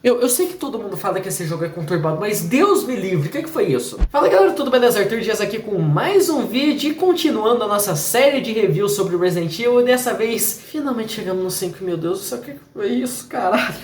Eu sei que todo mundo fala que esse jogo é conturbado, mas Deus me livre, o que foi isso? Fala galera, tudo beleza? Arthur Dias aqui com mais um vídeo e continuando a nossa série de reviews sobre Resident Evil. E dessa vez, finalmente chegamos no 5, meu Deus do céu, o que foi isso, caralho?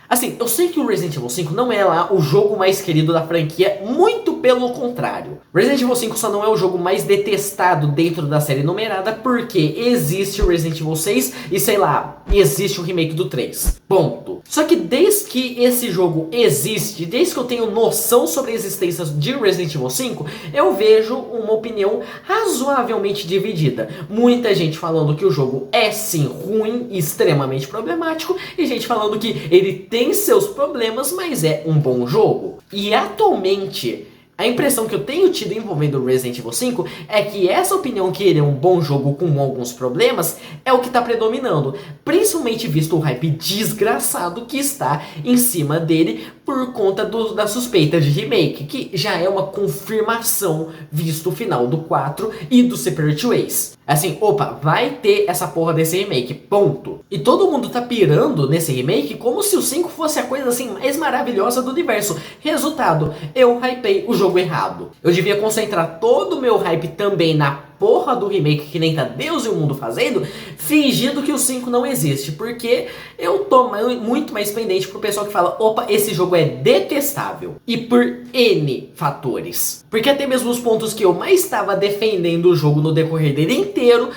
Assim, eu sei que o Resident Evil 5 não é lá o jogo mais querido da franquia, muito pelo contrário. Resident Evil 5 só não é o jogo mais detestado dentro da série numerada porque existe o Resident Evil 6 e sei lá, existe o remake do 3. Ponto. Só que desde que esse jogo existe, desde que eu tenho noção sobre a existência de Resident Evil 5, eu vejo uma opinião razoavelmente dividida. Muita gente falando que o jogo é sim ruim e extremamente problemático, e gente falando que ele tem seus problemas, mas é um bom jogo. E atualmente, a impressão que eu tenho tido envolvendo Resident Evil 5 é que essa opinião que ele é um bom jogo com alguns problemas é o que está predominando, principalmente visto o hype desgraçado que está em cima dele por conta da suspeita de remake, que já é uma confirmação visto o final do 4 e do Separate Ways. Assim, opa, vai ter essa porra desse remake, ponto. E todo mundo tá pirando nesse remake como se o 5 fosse a coisa assim mais maravilhosa do universo. Resultado, eu hypei o jogo errado. Eu devia concentrar todo o meu hype também na porra do remake que nem tá Deus e o mundo fazendo, fingindo que o 5 não existe, porque eu tô muito mais pendente pro pessoal que fala, opa, esse jogo é detestável, e por N fatores. Porque até mesmo os pontos que eu mais estava defendendo o jogo no decorrer dele inteiro,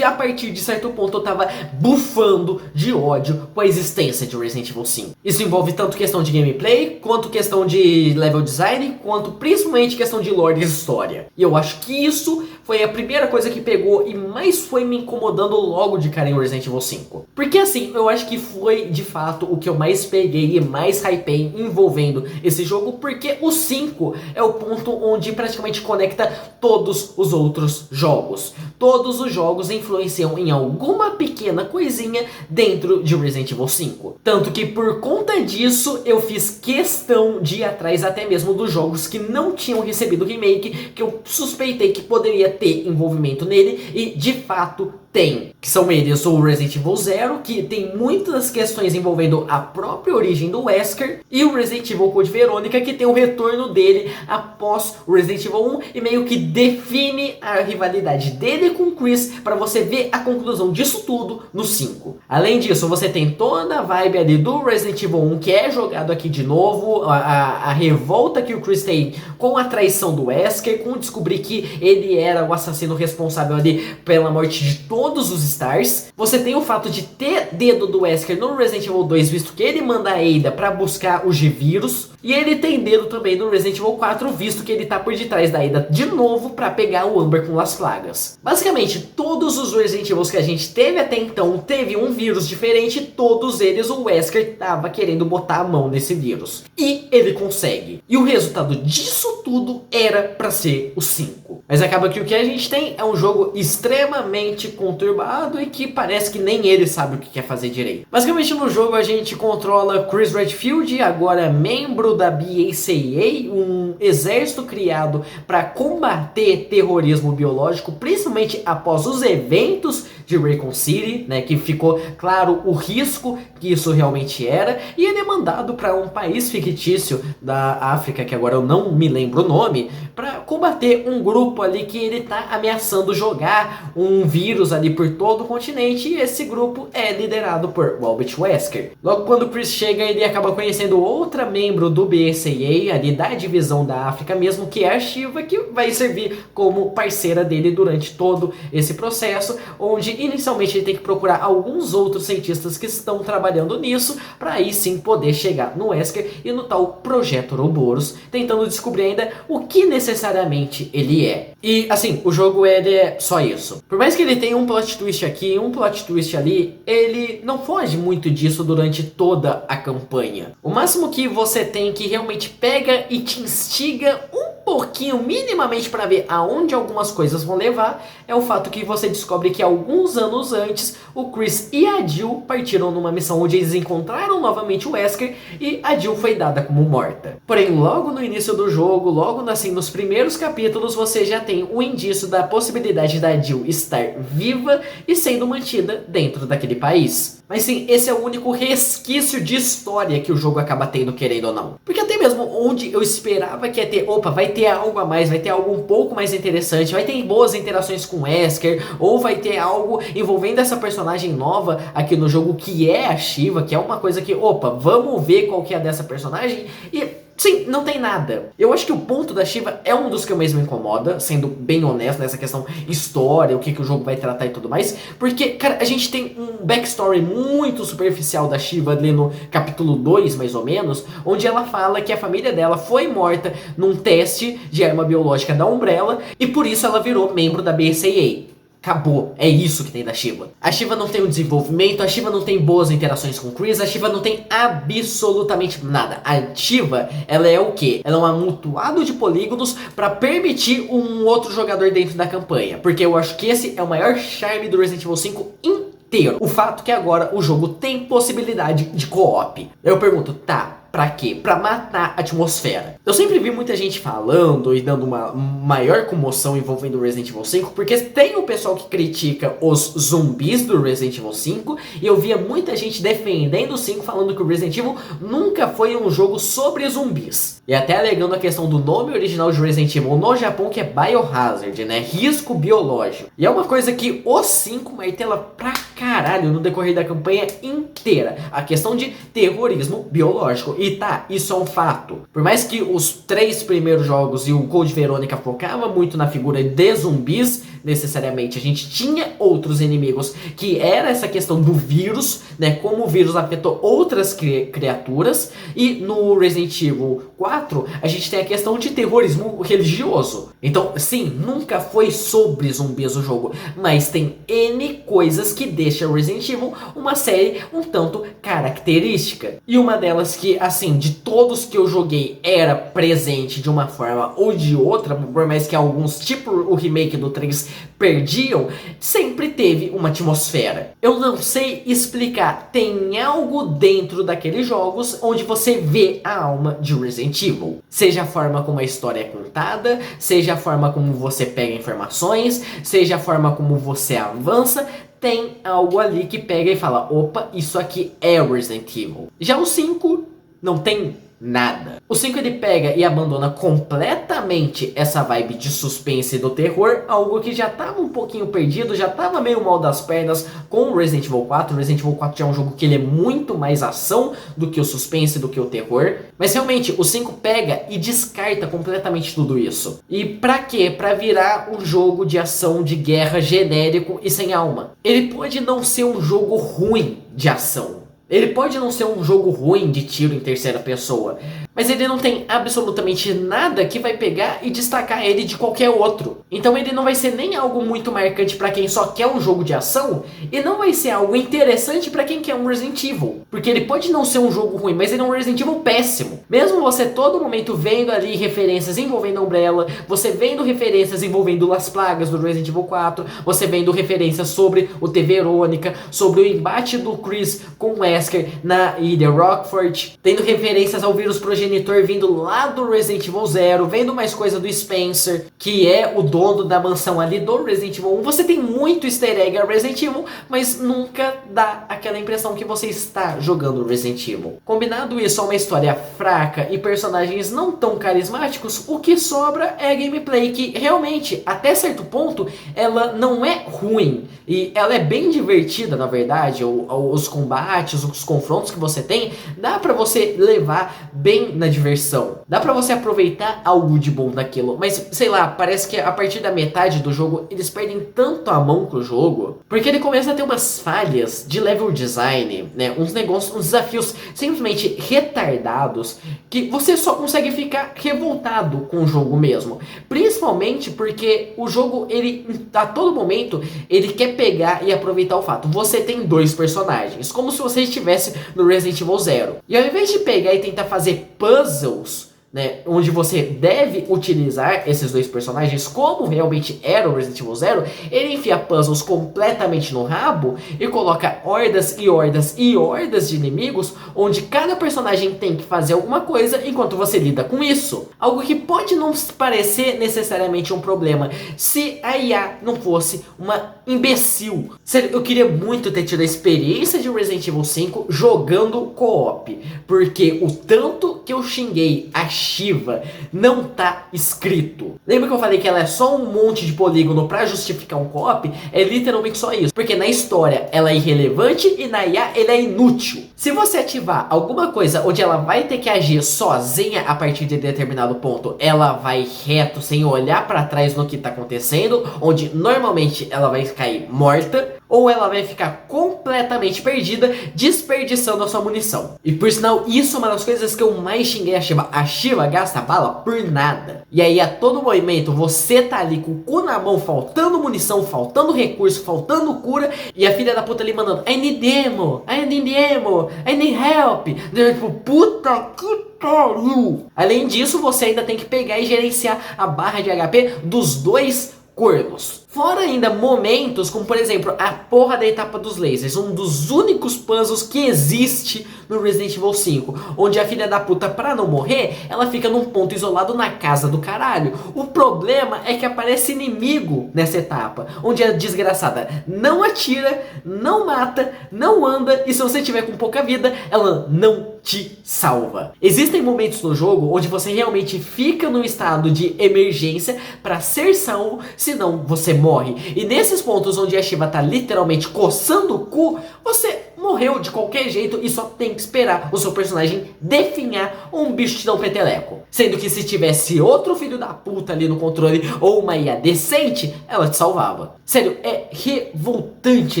a partir de certo ponto eu tava bufando de ódio com a existência de Resident Evil 5. Isso envolve tanto questão de gameplay, quanto questão de level design, quanto principalmente questão de lore e história. E eu acho que isso foi a primeira coisa que pegou e mais foi me incomodando logo de cara em Resident Evil 5. Porque assim, eu acho que foi de fato o que eu mais peguei e mais hypei envolvendo esse jogo, porque o 5 é o ponto onde praticamente conecta todos os outros jogos. Todos os jogos influenciam em alguma pequena coisinha dentro de Resident Evil 5. Tanto que por conta disso eu fiz questão de ir atrás até mesmo dos jogos que não tinham recebido remake, que eu suspeitei que poderia ter envolvimento nele, e de fato tem. Que são eles o Resident Evil 0, que tem muitas questões envolvendo a própria origem do Wesker, e o Resident Evil Code Verônica, que tem o retorno dele após o Resident Evil 1 e meio que define a rivalidade dele com o Chris, para você ver a conclusão disso tudo no 5. Além disso, você tem toda a vibe ali do Resident Evil 1, que é jogado aqui de novo, a revolta que o Chris tem com a traição do Wesker, com descobrir que ele era o assassino responsável ali pela morte de todos os Stars. Você tem o fato de ter dedo do Wesker no Resident Evil 2, visto que ele manda a Ada pra buscar o G-Vírus. E ele tem dedo também no Resident Evil 4, visto que ele tá por detrás da Ada de novo pra pegar o Amber com Las Plagas. Basicamente, todos os Resident Evil que a gente teve até então teve um vírus diferente, todos eles o Wesker tava querendo botar a mão nesse vírus. E ele consegue. E o resultado disso tudo era pra ser o 5. Mas acaba que o que a gente tem é um jogo extremamente conturbado e que parece que nem ele sabe o que quer fazer direito. Basicamente no jogo a gente controla Chris Redfield, agora membro da BACA, um exército criado para combater terrorismo biológico, principalmente após os eventos de Raccoon City, né, que ficou claro o risco que isso realmente era, e ele é mandado para um país fictício da África, que agora eu não me lembro o nome, para combater um grupo ali que ele tá ameaçando jogar um vírus ali por todo o continente, e esse grupo é liderado por Albert Wesker. Logo quando Chris chega, ele acaba conhecendo outra membro do BACA, ali da divisão da África mesmo, que é a Shiva, que vai servir como parceira dele durante todo esse processo, onde inicialmente ele tem que procurar alguns outros cientistas que estão trabalhando nisso, para aí sim poder chegar no Wesker e no tal Projeto Ouroboros, tentando descobrir ainda o que necessariamente ele é. E assim, o jogo ele é só isso. Por mais que ele tenha um plot twist aqui, um plot twist ali, ele não foge muito disso durante toda a campanha. O máximo que você tem que realmente pega e te instiga um pouquinho, minimamente, para ver aonde algumas coisas vão levar, é o fato que você descobre que alguns anos antes o Chris e a Jill partiram numa missão onde eles encontraram novamente o Wesker e a Jill foi dada como morta. Porém, logo no início do jogo, logo assim nos primeiros capítulos, você já tem o indício da possibilidade da Jill estar viva e sendo mantida dentro daquele país. Mas sim, esse é o único resquício de história que o jogo acaba tendo, querendo ou não. Porque até mesmo onde eu esperava que ia ter, opa, vai ter algo a mais, vai ter algo um pouco mais interessante, vai ter boas interações com Wesker, ou vai ter algo envolvendo essa personagem nova aqui no jogo, que é a Shiva, que é uma coisa que, opa, vamos ver qual que é dessa personagem, e... sim, não tem nada. Eu acho que o ponto da Shiva é um dos que eu mesmo me incomoda, sendo bem honesto nessa questão história, o que o jogo vai tratar e tudo mais. Porque, cara, a gente tem um backstory muito superficial da Shiva ali no capítulo 2, mais ou menos, onde ela fala que a família dela foi morta num teste de arma biológica da Umbrella e por isso ela virou membro da BSAA. Acabou, é isso que tem da Shiva. A Shiva não tem um desenvolvimento, a Shiva não tem boas interações com o Chris, a Shiva não tem absolutamente nada. A Shiva, ela é o quê? Ela é um amontoado de polígonos para permitir um outro jogador dentro da campanha. Porque eu acho que esse é o maior charme do Resident Evil 5 inteiro. O fato que agora o jogo tem possibilidade de co-op. Eu pergunto, tá, pra quê? Pra matar a atmosfera. Eu sempre vi muita gente falando e dando uma maior comoção envolvendo o Resident Evil 5, porque tem o pessoal que critica os zumbis do Resident Evil 5, e eu via muita gente defendendo o 5, falando que o Resident Evil nunca foi um jogo sobre zumbis. E até alegando a questão do nome original de Resident Evil no Japão, que é Biohazard, né? Risco biológico. E é uma coisa que o 5 martela pra caralho no decorrer da campanha inteira. A questão de terrorismo biológico. E tá, isso é um fato. Por mais que os 3 primeiros jogos e o Code Verônica focava muito na figura de zumbis, necessariamente a gente tinha outros inimigos, que era essa questão do vírus, né? Como o vírus afetou outras criaturas. E no Resident Evil 4 a gente tem a questão de terrorismo religioso. Então sim, nunca foi sobre zumbis o jogo, mas tem N coisas que deixam Resident Evil uma série um tanto característica. E uma delas que, assim, de todos que eu joguei era presente de uma forma ou de outra, por mais que alguns, tipo o remake do 3, perdiam, sempre teve uma atmosfera. Eu não sei explicar, tem algo dentro daqueles jogos onde você vê a alma de Resident Evil. Seja a forma como a história é contada, seja a forma como você pega informações, seja a forma como você avança, tem algo ali que pega e fala, opa, isso aqui é Resident Evil. Já o 5 não tem nada. O 5 ele pega e abandona completamente essa vibe de suspense e do terror, algo que já tava um pouquinho perdido, já tava meio mal das pernas com o Resident Evil 4. O Resident Evil 4 já é um jogo que ele é muito mais ação do que o suspense, do que o terror. Mas realmente, o 5 pega e descarta completamente tudo isso. E pra quê? Pra virar um jogo de ação de guerra genérico e sem alma. Ele pode não ser um jogo ruim de ação. Ele pode não ser um jogo ruim de tiro em terceira pessoa, mas ele não tem absolutamente nada que vai pegar e destacar ele de qualquer outro. Então ele não vai ser nem algo muito marcante pra quem só quer um jogo de ação, e não vai ser algo interessante pra quem quer um Resident Evil. Porque ele pode não ser um jogo ruim, mas ele é um Resident Evil péssimo. Mesmo você todo momento vendo ali referências envolvendo a Umbrella, você vendo referências envolvendo Las Plagas do Resident Evil 4, você vendo referências sobre o T Verônica, sobre o embate do Chris com o Wesker na ilha Rockford, tendo referências ao vírus progenitor vindo lá do Resident Evil 0, vendo mais coisa do Spencer, que é o dono da mansão ali do Resident Evil 1. Você tem muito easter egg a Resident Evil, mas nunca dá aquela impressão que você está jogando Resident Evil. Combinado isso a uma história fraca e personagens não tão carismáticos, o que sobra é a gameplay, que realmente, até certo ponto, ela não é ruim. E ela é bem divertida, na verdade. Os combates, os confrontos que você tem, dá pra você levar bem na diversão. Dá pra você aproveitar algo de bom daquilo. Mas, sei lá, parece que a partir da metade do jogo, eles perdem tanto a mão com o jogo, porque ele começa a ter umas falhas de level design, né? Uns negócios, uns desafios simplesmente retardados, que você só consegue ficar revoltado com o jogo mesmo. Principalmente porque o jogo, ele, a todo momento, ele quer pegar e aproveitar o fato. Você tem 2 personagens, como se você estivesse no Resident Evil 0. E ao invés de pegar e tentar fazer puzzles né, onde você deve utilizar esses dois personagens como realmente era o Resident Evil Zero, ele enfia puzzles completamente no rabo e coloca hordas e hordas e hordas de inimigos, onde cada personagem tem que fazer alguma coisa enquanto você lida com isso. Algo que pode não parecer necessariamente um problema se a IA não fosse uma imbecil. Sério, eu queria muito ter tido a experiência de Resident Evil 5 jogando co-op, porque o tanto que eu xinguei a Shiva não tá escrito. Lembra que eu falei que ela é só um monte de polígono pra justificar um co-op? É literalmente só isso, porque na história ela é irrelevante e na IA ela é inútil. Se você ativar alguma coisa onde ela vai ter que agir sozinha a partir de determinado ponto, ela vai reto sem olhar pra trás no que tá acontecendo, onde normalmente ela vai cair morta, ou ela vai ficar completamente perdida, desperdiçando a sua munição. E por sinal, isso é uma das coisas que eu mais xinguei a Shiva. A Shiva gasta bala por nada. E aí a todo momento você tá ali com o cu na mão, faltando munição, faltando recurso, faltando cura, e a filha da puta ali mandando I need ammo, I need ammo, I need help. Eu, tipo, puta que pariu. Além disso, você ainda tem que pegar e gerenciar a barra de HP dos dois cornos. Fora ainda momentos como, por exemplo, a porra da etapa dos lasers, um dos únicos puzzles que existe no Resident Evil 5, onde a filha da puta, pra não morrer, ela fica num ponto isolado na casa do caralho. O problema é que aparece inimigo nessa etapa, onde a desgraçada não atira, não mata, não anda, e se você tiver com pouca vida, ela não te salva. Existem momentos no jogo onde você realmente fica num estado de emergência pra ser salvo, senão você morre. E nesses pontos onde a Shiva tá literalmente coçando o cu, você morreu de qualquer jeito e só tem que esperar o seu personagem definhar ou um bicho te dar um peteleco. Sendo que se tivesse outro filho da puta ali no controle ou uma IA decente, ela te salvava. Sério, é revoltante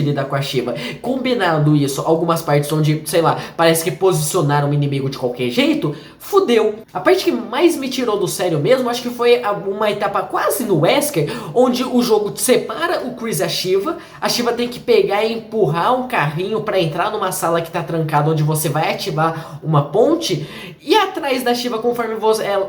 lidar com a Shiva. Combinando isso, algumas partes onde, sei lá, parece que posicionaram o inimigo de qualquer jeito, fudeu. A parte que mais me tirou do sério mesmo, acho que foi uma etapa quase no Wesker, onde o jogo separa o Chris e a Shiva tem que pegar e empurrar um carrinho pra entrar numa sala que tá trancada, onde você vai ativar uma ponte, e atrás da Shiva, conforme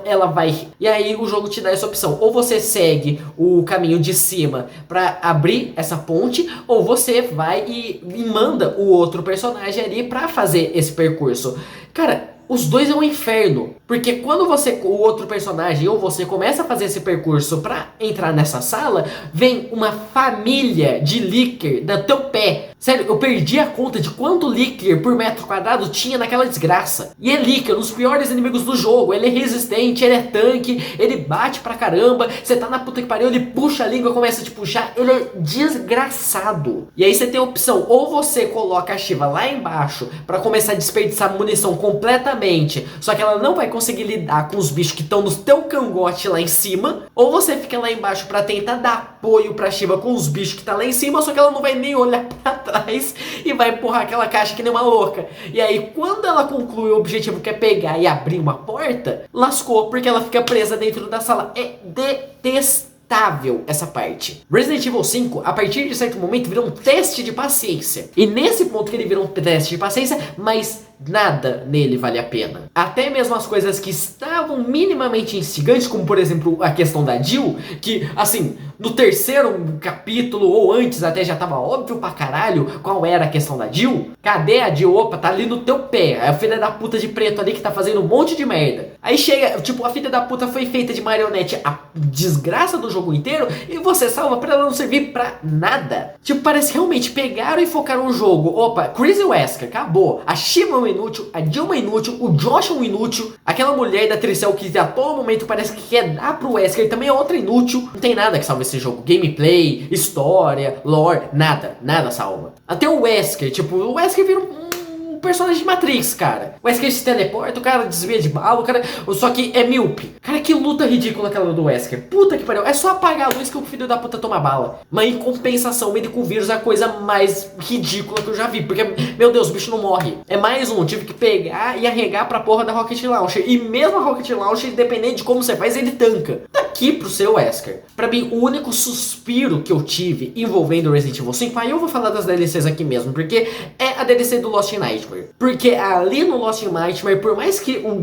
ela vai, e aí o jogo te dá essa opção, ou você segue o caminho de cima pra abrir essa ponte, ou você vai e manda o outro personagem ali pra fazer esse percurso. Cara, os dois é um inferno, porque quando o outro personagem ou você começa a fazer esse percurso pra entrar nessa sala, vem uma família de Licker do teu pé. Sério, eu perdi a conta de quanto Licker por metro quadrado tinha naquela desgraça. E é Licker, um dos piores inimigos do jogo. Ele é resistente, ele é tanque, ele bate pra caramba. Você tá na puta que pariu, ele puxa a língua, começa a te puxar. Ele é desgraçado. E aí você tem a opção, ou você coloca a Shiva lá embaixo pra começar a desperdiçar munição completamente, só que ela não vai conseguir lidar com os bichos que estão no teu cangote lá em cima, ou você fica lá embaixo pra tentar dar apoio pra Shiva com os bichos que tá lá em cima, só que ela não vai nem olhar pra trás e vai empurrar aquela caixa que nem uma louca. E aí quando ela conclui o objetivo que é pegar e abrir uma porta, lascou, porque ela fica presa dentro da sala. É detestável essa parte. Resident Evil 5, a partir de certo momento, virou um teste de paciência. E nesse ponto que ele virou um teste de paciência, mas nada nele vale a pena. Até mesmo as coisas que estavam minimamente instigantes, como por exemplo a questão da Jill, que assim, no terceiro capítulo ou antes até já tava óbvio pra caralho qual era a questão da Jill. Cadê a Jill? Opa, tá ali no teu pé. É a filha da puta de preto ali que tá fazendo um monte de merda. Aí chega, tipo, a filha da puta foi feita de marionete a desgraça do jogo inteiro e você salva pra ela não servir pra nada. Tipo, parece realmente pegaram e focaram o jogo. Opa, Chris e Wesker, acabou. A Shiva é um inútil, a Jill é um inútil, o Josh é um inútil, aquela mulher da Tricel que a todo momento parece que quer dar pro Wesker também é outra inútil. Não tem nada que salve esse jogo. Gameplay, história, lore, nada salva. Até o Wesker, tipo, o Wesker vira um personagem de Matrix, cara. O Wesker se teleporta, o cara desvia de bala, o cara... Só que é míope. Cara, que luta ridícula aquela do Wesker. Puta que pariu. É só apagar a luz que o filho da puta toma bala. Mas em compensação, ele com o vírus é a coisa mais ridícula que eu já vi. Porque, meu Deus, o bicho não morre. É mais um. Tive que pegar e arregar pra porra da Rocket Launcher. E mesmo a Rocket Launcher, independente de como você faz, ele tanca. Tá aqui pro seu Wesker. Pra mim, o único suspiro que eu tive envolvendo Resident Evil 5, aí eu vou falar das DLCs aqui mesmo, porque é a DLC do Lost in Nightmare. Porque ali no Lost in Nightmare, por mais que o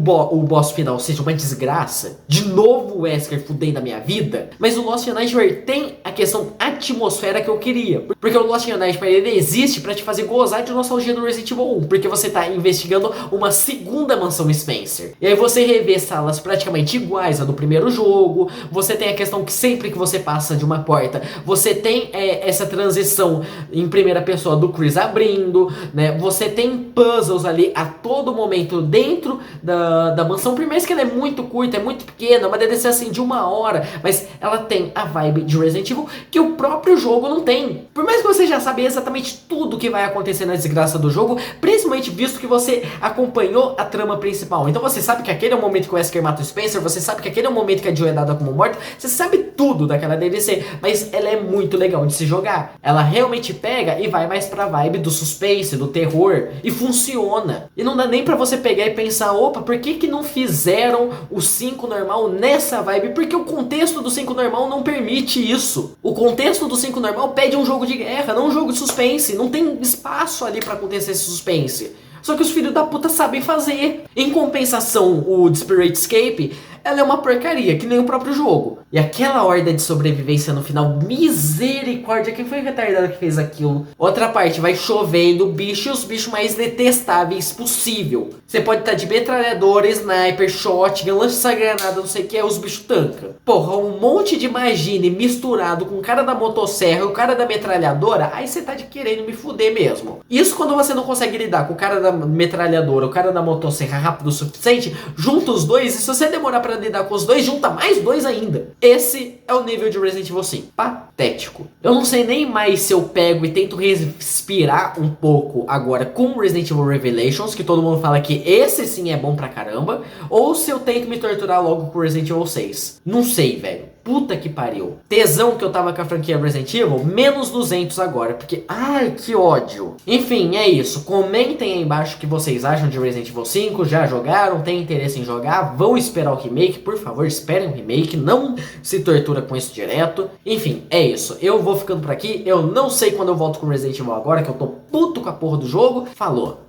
boss final seja uma desgraça, de novo o Wesker fudendo a minha vida, mas o Lost in Nightmare tem a questão atmosfera que eu queria. Porque o Lost in Nightmare, ele existe pra te fazer gozar de nostalgia do Resident Evil 1, porque você tá investigando uma segunda mansão Spencer. E aí você revê salas praticamente iguais à do primeiro jogo, você tem a questão que sempre que você passa de uma porta, você tem essa transição em primeira pessoa do Chris abrindo, né? Você tem puzzles ali a todo momento dentro da mansão, por mais que ela é muito curta, é muito pequena, uma DLC assim de 1 hora, mas ela tem a vibe de Resident Evil que o próprio jogo não tem. Por mais que você já sabe exatamente tudo que vai acontecer na desgraça do jogo, principalmente visto que você acompanhou a trama principal. Então você sabe que aquele é o momento que o Wesker mata o Spencer, você sabe que aquele é o momento que a Jill é dada como morta, você sabe tudo daquela DLC, mas ela é muito legal de se jogar. Ela realmente pega e vai mais pra vibe do suspense, do terror, e funciona. E não dá nem pra você pegar e pensar, opa, por que não fizeram o 5 normal nessa vibe? Porque o contexto do 5 normal não permite isso. O contexto do 5 normal pede um jogo de guerra, não um jogo de suspense. Não tem espaço ali pra acontecer esse suspense. Só que os filhos da puta sabem fazer. Em compensação, o Desperate Escape, ela é uma porcaria, que nem o próprio jogo. E aquela horda de sobrevivência no final, misericórdia, quem foi o retardado que fez aquilo? Outra parte, vai chovendo bicho e os bichos mais detestáveis possível. Você pode estar de metralhadora, sniper, shotgun, lança-granada, não sei o que, os bichos tancam. Porra, um monte de magine misturado com o cara da motosserra e o cara da metralhadora, aí você tá de querendo me fuder mesmo. Isso quando você não consegue lidar com o cara da metralhadora, o cara da motosserra rápido o suficiente, junta os dois, e se você demorar pra lidar com os dois, junta mais dois ainda. Esse é o nível de Resident Evil 5. Patético. Eu não sei nem mais se eu pego e tento respirar um pouco agora com Resident Evil Revelations, que todo mundo fala que esse sim é bom pra caramba, ou se eu tento me torturar logo com Resident Evil 6. Não sei, velho. Puta que pariu. Tesão que eu tava com a franquia Resident Evil, menos 200 agora, porque, ai, que ódio. Enfim, é isso. Comentem aí embaixo o que vocês acham de Resident Evil 5, já jogaram, tem interesse em jogar, vão esperar o remake, por favor, esperem o remake, não se tortura com isso direto. Enfim, é isso. Eu vou ficando por aqui, eu não sei quando eu volto com Resident Evil agora, que eu tô puto com a porra do jogo. Falou.